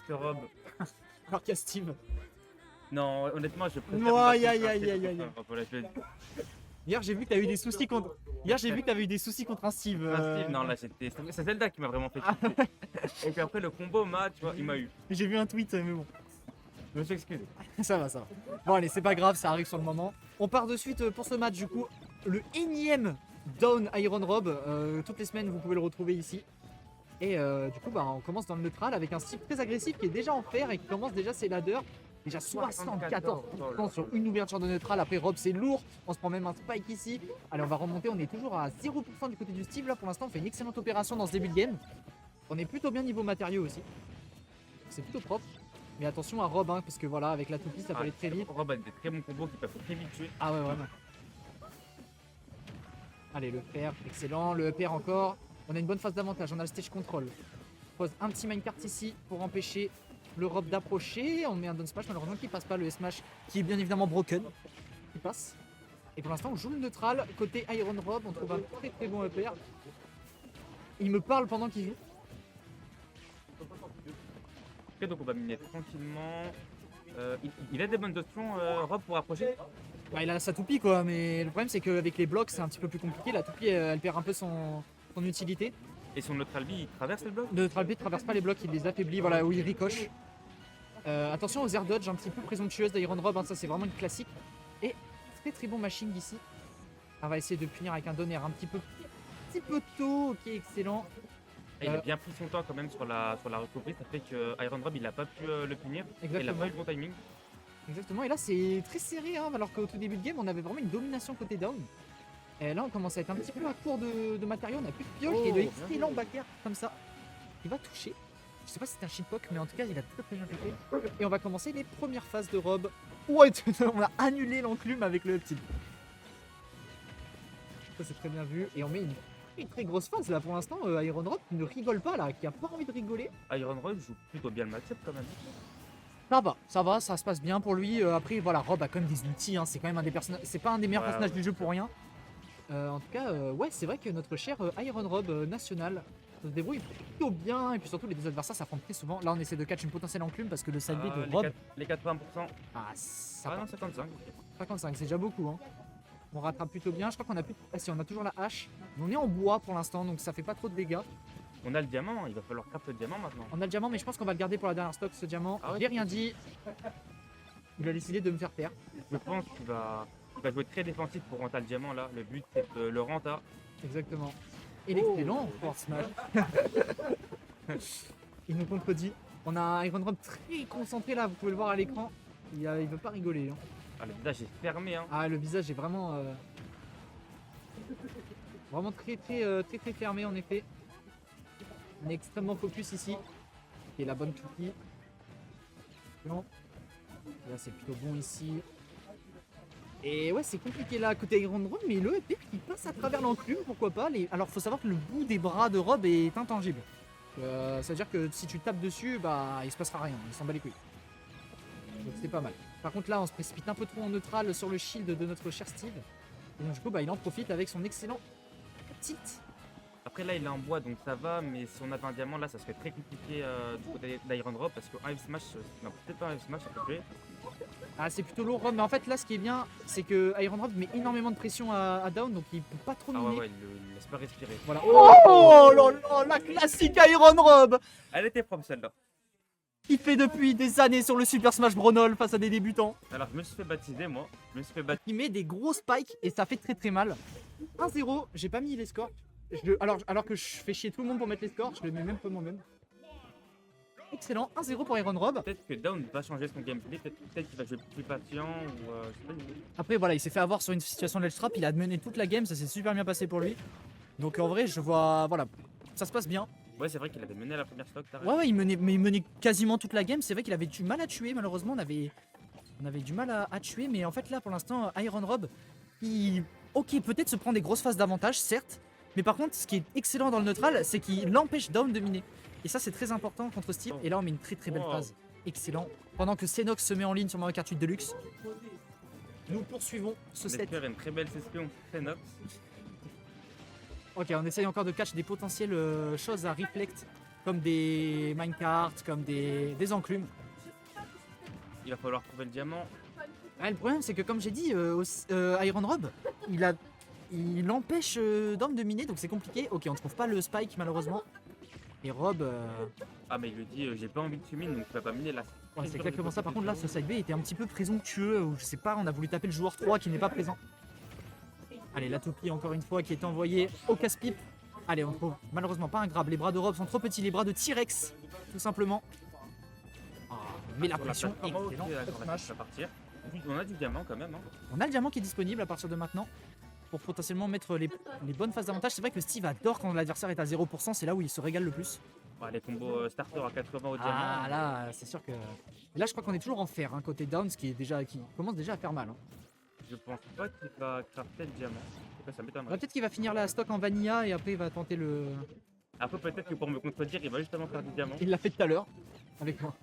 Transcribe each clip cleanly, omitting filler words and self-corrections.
que Rob. Alors qu'il y a Steve. Non, honnêtement, je préfère. Non, me battre aïe, contre aïe, un aïe, Steve aïe, que aïe. contre un Rob. Voilà, Hier, j'ai vu que t'as eu des soucis contre. Hier, j'ai vu que t'avais eu des soucis contre un Steve. Un Steve, non, là, c'était. C'est Zelda qui m'a vraiment fait Ah, kiffer. Et puis après, le combo, tu vois, il m'a eu. J'ai vu un tweet, mais bon. Je me suis excusé. Ça va, ça va. Bon, allez, c'est pas grave, ça arrive sur le moment. On part de suite pour ce match, du coup. Le énième Down Iron Rob. Toutes les semaines, vous pouvez le retrouver ici. Et du coup, bah, on commence dans le neutral avec un Steve très agressif qui est déjà en fer et qui commence déjà ses ladders. Déjà 74% sur une ouverture de neutral. Après Rob, c'est lourd. On se prend même un spike ici. Allez, on va remonter. On est toujours à 0% du côté du Steve. Là, pour l'instant, on fait une excellente opération dans ce début de game. On est plutôt bien niveau matériaux aussi. C'est plutôt propre. Mais attention à Rob, hein, parce que voilà, avec la toupie, ça peut aller très vite. Rob a des très bons combos qui peuvent très vite tuer. Ah ouais, vraiment. Allez, le PR, excellent. Le PR encore. On a une bonne phase d'avantage. On a le stage control. On pose un petit minecart ici pour empêcher le Rob d'approcher. On met un down smash, malheureusement qui passe pas. Le smash qui est bien évidemment broken. Qui passe. Et pour l'instant, on joue le neutral. Côté Iron Rob, on trouve un très très bon EPR. Il me parle pendant qu'il joue. Ok, donc on va miner tranquillement. Il a des bonnes options, Rob, pour approcher. Bah, il a sa toupie quoi, mais le problème c'est qu'avec les blocs c'est un petit peu plus compliqué. La toupie elle perd un peu son utilité. Et son neutral B, il traverse le bloc. Le neutral B ne traverse pas les blocs, il les affaiblit, voilà, où il ricoche. Attention aux air dodge un petit peu présomptueuses d'Iron Rob, hein, ça c'est vraiment une classique. Et très très bon machine d'ici. On va essayer de punir avec un donner un petit peu tôt, ok excellent. Et il a bien pris son temps quand même sur la recovery, ça fait que Iron Rob il a pas pu le punir. Exactement. Il a pas eu le bon timing. Exactement, et là c'est très serré, hein, alors qu'au tout début de game on avait vraiment une domination côté down. Et là on commence à être un petit peu à court de matériaux, on a plus de pioche et de excellent back air comme ça. Il va toucher. Je sais pas si c'est un shitpock, mais en tout cas il a très très bien fait. Et on va commencer les premières phases de Rob. Ouais, on a annulé l'enclume avec le petit. Ça c'est très bien vu. Et on met une très grosse phase là pour l'instant. Iron Rob ne rigole pas là, qui a pas envie de rigoler. Iron Rob joue plutôt bien le match-up quand même. Ça va, ça se passe bien pour lui. Après voilà, Rob a quand même des outils, hein. C'est quand même un des personnages. C'est pas un des meilleurs personnages du jeu pour rien. En tout cas, ouais, c'est vrai que notre cher Iron Rob national se débrouille plutôt bien. Et puis surtout, les deux adversaires s'affrontent très souvent. Là, on essaie de catch une potentielle enclume parce que le side B de Rob. Les 80%. Ah, ça non, 55. 55, c'est déjà beaucoup. Hein. On rattrape plutôt bien. Je crois qu'on a plus. Ah, si, on a toujours la hache. On est en bois pour l'instant, donc ça fait pas trop de dégâts. On a le diamant, il va falloir craft le diamant maintenant. On a le diamant, mais je pense qu'on va le garder pour la dernière stock, ce diamant. J'ai rien dit. Il a décidé de me faire taire. Je pense qu'il va jouer très défensif pour renta le diamant là. Le but c'est de le renta. Exactement. Et l'excellent force smash. Il nous contredit. On a Iron Rob très concentré là, vous pouvez le voir à l'écran. Il veut pas rigoler. Hein. Ah, le visage est fermé. Hein. Ah, le visage est vraiment. Vraiment très fermé en effet. On est extrêmement focus ici. Et la bonne toupie. Non. Là c'est plutôt bon ici. Et ouais, c'est compliqué là à côté Iron Rob, mais le EP qui passe à travers l'enclume, pourquoi pas. Alors faut savoir que le bout des bras de Rob est intangible. Ça veut dire que si tu tapes dessus, bah il se passera rien, il s'en bat les couilles. Donc c'est pas mal. Par contre là on se précipite un peu trop en neutral sur le shield de notre cher Steve. Et donc du coup bah, il en profite avec son excellent tilt. Après là il est en bois donc ça va, mais si on avait un diamant là ça serait très compliqué du côté d'Iron Rob parce qu'un F smash, non peut-être pas un F smash ça peut tuer. Ah c'est plutôt lourd Rob, mais en fait là ce qui est bien c'est que Iron Rob met énormément de pression à down donc il peut pas trop miner. Ah ouais, il laisse pas respirer. Voilà. Oh là là, la classique Iron Rob. Elle était propre celle-là. Il fait depuis des années sur le Super Smash Bros face à des débutants. Alors je me suis fait baptiser moi, Il met des gros spikes et ça fait très très mal. 1-0, j'ai pas mis les scores. Alors que je fais chier tout le monde pour mettre les scores, je le mets même pas moi-même. Excellent, 1-0 pour Iron Rob. Peut-être que Down va changer son gameplay, peut-être qu'il va jouer plus patient ou je sais pas. Après voilà, il s'est fait avoir sur une situation de ledge trap, il a mené toute la game, ça s'est super bien passé pour lui. Donc en vrai, je vois, voilà, ça se passe bien. Ouais, c'est vrai qu'il avait mené à la première stock. Ouais, il menait quasiment toute la game. C'est vrai qu'il avait du mal à tuer, malheureusement. On avait du mal à tuer, mais en fait là, pour l'instant, Iron Rob, ok, peut-être se prend des grosses phases d'avantage, certes. Mais par contre, ce qui est excellent dans le neutral, c'est qu'il l'empêche Down de miner. Et ça, c'est très important contre Steve. Et là, on met une très très belle phase. Excellent. Pendant que Xenox se met en ligne sur Mario Kart 8 Deluxe. Nous poursuivons ce set. Une très belle session Xenox. Ok, on essaye encore de catch des potentielles choses à reflect comme des minecarts, comme des enclumes. Il va falloir trouver le diamant. Le problème, c'est que comme j'ai dit, Iron Rob, il empêche Dom de miner, donc c'est compliqué. Ok, on ne trouve pas le spike malheureusement. Et Rob, Ah, mais il lui dit j'ai pas envie que tu mines, donc tu vas pas miner là. ouais, c'est exactement ça. Par contre, là, ce side B était un petit peu présomptueux, ou je sais pas, on a voulu taper le joueur 3 qui n'est pas présent. Allez, la toupie encore une fois qui est envoyée au casse-pipe. Allez, on trouve malheureusement pas un grab. Les bras de Rob sont trop petits, les bras de T-Rex, tout simplement. Ah, mais la pression, excellent. Va partir. On a du diamant quand même. Hein. On a le diamant qui est disponible à partir de maintenant pour potentiellement mettre les bonnes phases d'avantage. C'est vrai que Steve adore quand l'adversaire est à 0%, c'est là où il se régale le plus. Ouais, les combos starter à 80 au diamant. Ah là, c'est sûr que... Et là, je crois qu'on est toujours en fer, hein, côté down, ce qui commence déjà à faire mal. Hein. Je pense pas qu'il va crafter le diamant. Ça m'étonnerait. Peut-être qu'il va finir la stock en vanilla et après il va tenter le... Après peut-être que pour me contredire, il va justement faire du diamant. Il l'a fait tout à l'heure, avec moi.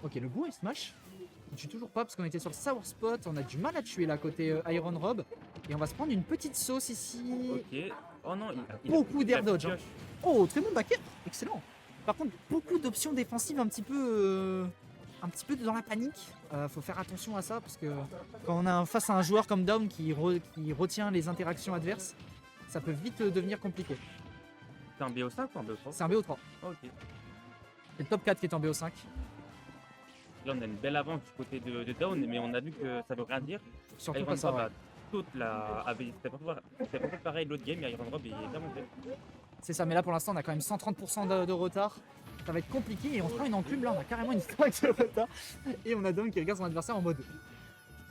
Ok, le bout est smash. On tue toujours pas parce qu'on était sur le sour spot. On a du mal à tuer là côté Iron Rob. Et on va se prendre une petite sauce ici. Ok. Oh non, beaucoup d'air dodge. Hein. Oh, très bon backer. Excellent. Par contre, beaucoup d'options défensives un petit peu dans la panique. Faut faire attention à ça parce que quand on a face à un joueur comme Down qui retient les interactions adverses, ça peut vite devenir compliqué. C'est un BO5 ou un BO3? C'est un BO3. Ok. C'est le top 4 qui est en BO5. Là, on a une belle avance du côté de Down, mais on a vu que ça veut rien dire. Surtout Iron pas ça. Rob Ouais. a toute la. C'était pas pareil l'autre game, Iron Rob est bien monté. C'est ça, mais là pour l'instant on a quand même 130% de retard. Ça va être compliqué et on se prend une enclume là, on a carrément une stack de retard. Et on a Dom qui regarde son adversaire en mode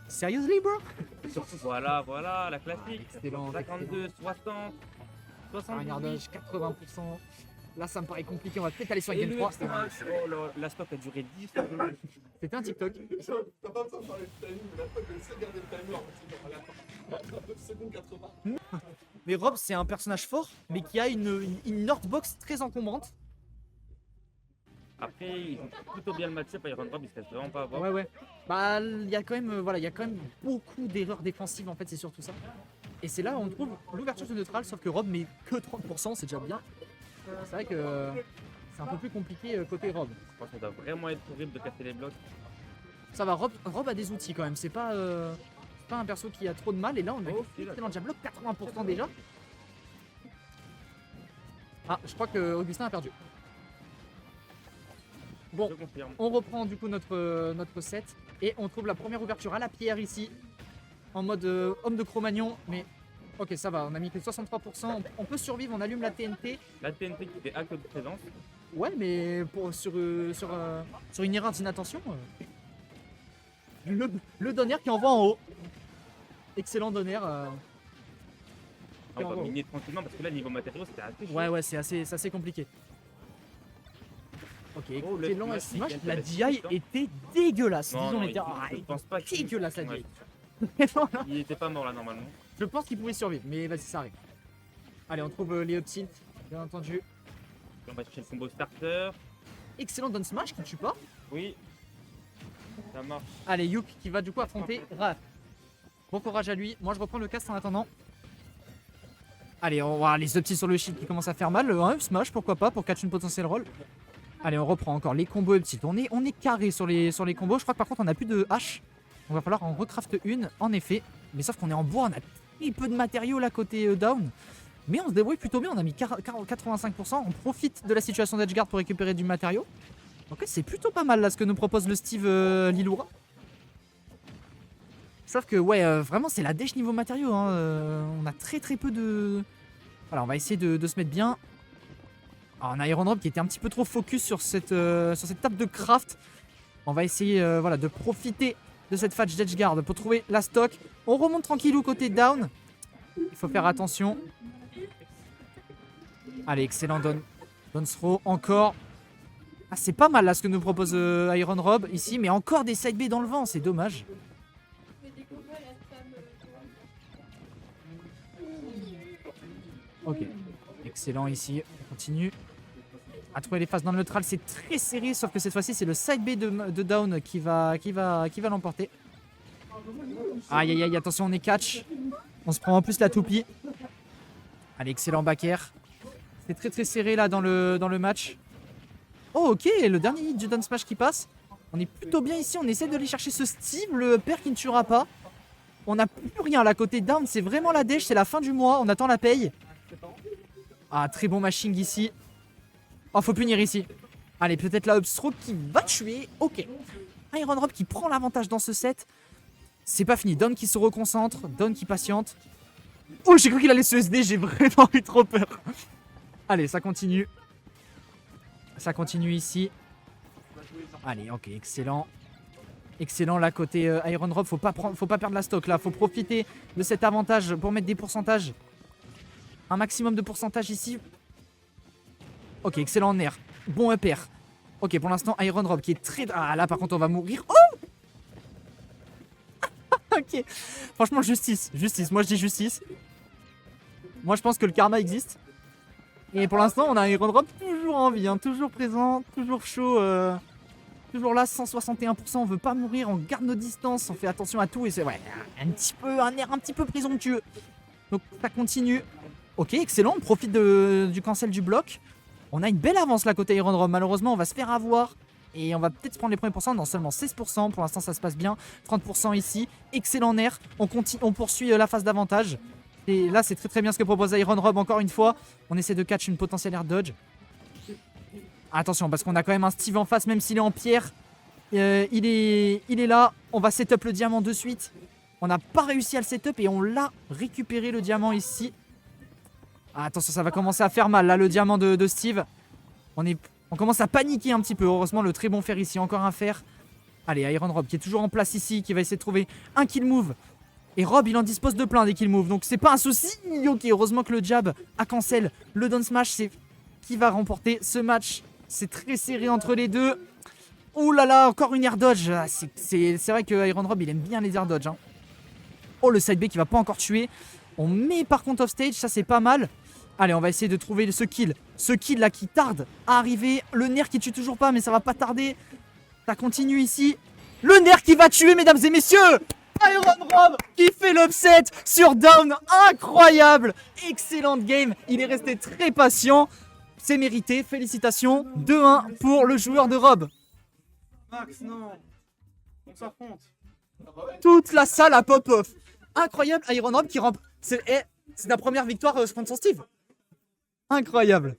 Seriously bro? Surtout, voilà, la classique. Excellent. 52, 60, 70. Un dodge, 80%. Là ça me paraît compliqué, on va peut-être aller sur Et Game le 3. smash, oh là, la stock a duré 10 secondes. C'était un TikTok. T'as pas besoin de parler de timing, mais la fois que c'est regarder le timer, c'est genre 9 secondes 80. Mais Rob c'est un personnage fort, mais qui a une Northbox très encombrante. Après, ils ont plutôt bien le match-up, Iron Rob, il se laisse vraiment pas avoir. Ouais. Bah il y a quand même beaucoup d'erreurs défensives en fait, c'est surtout ça. Et c'est là où on trouve l'ouverture de neutral, sauf que Rob met que 30%, c'est déjà bien. C'est vrai que c'est un peu plus compliqué côté Rob. Je pense que ça doit vraiment être horrible de casser les blocs. Ça va, Rob a des outils quand même, c'est pas un perso qui a trop de mal. Et là on a excellent Diablo, 80% déjà. Ah, je crois que Augustin a perdu. Bon, Je confirme. on reprend du coup notre set et on trouve la première ouverture à la pierre ici en mode homme de Cro-Magnon. Mais ok, ça va, on a mis que 63%, on peut survivre, on allume la TNT. La TNT qui fait acte de présence. Ouais, mais sur une erreur d'inattention, le donner qui envoie en haut. Excellent donner. On va miner tranquillement parce que là, niveau matériaux, c'était assez chaud. Ouais, c'est assez compliqué. Ok, Oh, le excellent smash, smash. nickel, La ça DI va être était dégueulasse. Non, Disons, non, était je pense pas qu'il- dégueulasse la Ouais. DI. Il était pas mort là normalement. Je pense qu'il pouvait survivre, mais vas-y, ça arrive. Allez, on trouve les up tilt, bien entendu. On va chercher le combo starter. Excellent down smash qui tue pas. Oui. Ça marche. Allez, Youk qui va du coup affronter Raph. Bon courage à lui. Moi, je reprends le cast en attendant. Allez, on voit les up tilts sur le shield qui commencent à faire mal. Un up smash, pourquoi pas, pour catch une potentielle roll. Allez, on reprend encore les combos up tilt. On est carré sur les combos. Je crois que par contre, on n'a plus de hache. On va falloir en recraft une, en effet. Mais sauf qu'on est en bois, on a très peu de matériaux là côté down. Mais on se débrouille plutôt bien, on a mis 85%. On profite de la situation d'Edgeguard pour récupérer du matériau. Donc c'est plutôt pas mal là ce que nous propose le Steve Liloura. Sauf que ouais, vraiment c'est la dèche niveau matériaux. Hein. On a très peu de... Voilà, on va essayer de se mettre bien. Alors, on a Iron Drop qui était un petit peu trop focus sur cette table de craft. On va essayer voilà, de profiter de cette fetch d'Edgeguard pour trouver la stock. On remonte tranquillou côté down. Il faut faire attention. Allez, excellent Don throw encore. Ah, c'est pas mal là ce que nous propose Iron Rob ici, mais encore des side B dans le vent, c'est dommage. Ok, excellent ici, on continue à trouver les phases dans le neutral, c'est très serré, sauf que cette fois-ci c'est le side B de down qui va l'emporter. Aïe, attention, on est catch. On se prend en plus la toupie. Allez, excellent back air. C'est très très serré là dans le match. Oh ok, le dernier hit du down smash qui passe. On est plutôt bien ici, on essaie d'aller chercher ce Steve, le père qui ne tuera pas. On n'a plus rien là côté down, c'est vraiment la dèche, c'est la fin du mois, on attend la paye. Ah, très bon mashing ici. Oh, faut punir ici. Allez, peut-être la upstroke qui va tuer. Ok. Iron Rob qui prend l'avantage dans ce set. C'est pas fini. Don qui se reconcentre. Don qui patiente. Oh, j'ai cru qu'il allait se SD. J'ai vraiment eu trop peur. Allez, ça continue. Ça continue ici. Allez, ok, excellent. Excellent là côté Iron Rob. Faut pas perdre la stock là. Faut profiter de cet avantage pour mettre des pourcentages. Un maximum de pourcentage ici. Ok, excellent nerf. Bon upper. Ok, pour l'instant, Iron Rob qui est très... Ah, là, par contre, on va mourir. Oh ok. Franchement, justice. Justice. Moi, je dis justice. Moi, je pense que le karma existe. Et pour l'instant, on a Iron Rob toujours en vie. Hein, toujours présent. Toujours chaud. Toujours là, 161%. On veut pas mourir. On garde nos distances. On fait attention à tout. Et c'est... Ouais, un air un petit peu présomptueux. Donc, ça continue. Ok, excellent. On profite du cancel du bloc. On a une belle avance là côté Iron Rob. Malheureusement, on va se faire avoir. Et on va peut-être se prendre les premiers pourcents. Non, seulement 16%. Pour l'instant, ça se passe bien. 30% ici. Excellent nerf. On poursuit la phase d'avantage. Et là, c'est très très bien ce que propose Iron Rob. Encore une fois, on essaie de catch une potentielle air dodge. Attention, parce qu'on a quand même un Steve en face, même s'il est en pierre. Il est là. On va setup le diamant de suite. On n'a pas réussi à le setup et on l'a récupéré le diamant ici. Ah, attention, ça va commencer à faire mal là, le diamant de Steve. On commence à paniquer un petit peu. Heureusement, le très bon fer ici, encore un fer. Allez, Iron Rob qui est toujours en place ici, qui va essayer de trouver un kill move. Et Rob, il en dispose de plein des kill moves, donc c'est pas un souci. Ok, heureusement que le jab a cancel. Le down smash, c'est qui va remporter ce match. C'est très serré entre les deux. Ouh là là, encore une air dodge. Ah, c'est vrai que Iron Rob, il aime bien les air dodge. Hein. Oh, le side B qui va pas encore tuer. On met par contre off stage, ça c'est pas mal. Allez, on va essayer de trouver ce kill. Ce kill là qui tarde à arriver. Le nerf qui tue toujours pas, mais ça va pas tarder. Ça continue ici. Le nerf qui va tuer, mesdames et messieurs. Iron Rob qui fait l'upset sur down. Incroyable. Excellente game. Il est resté très patient. C'est mérité. Félicitations. 2-1 pour le joueur de Rob. Max, non. On s'affronte. Toute la salle a pop-off. Incroyable. Iron Rob qui remporte. C'est ta première victoire contre son Steve. Incroyable.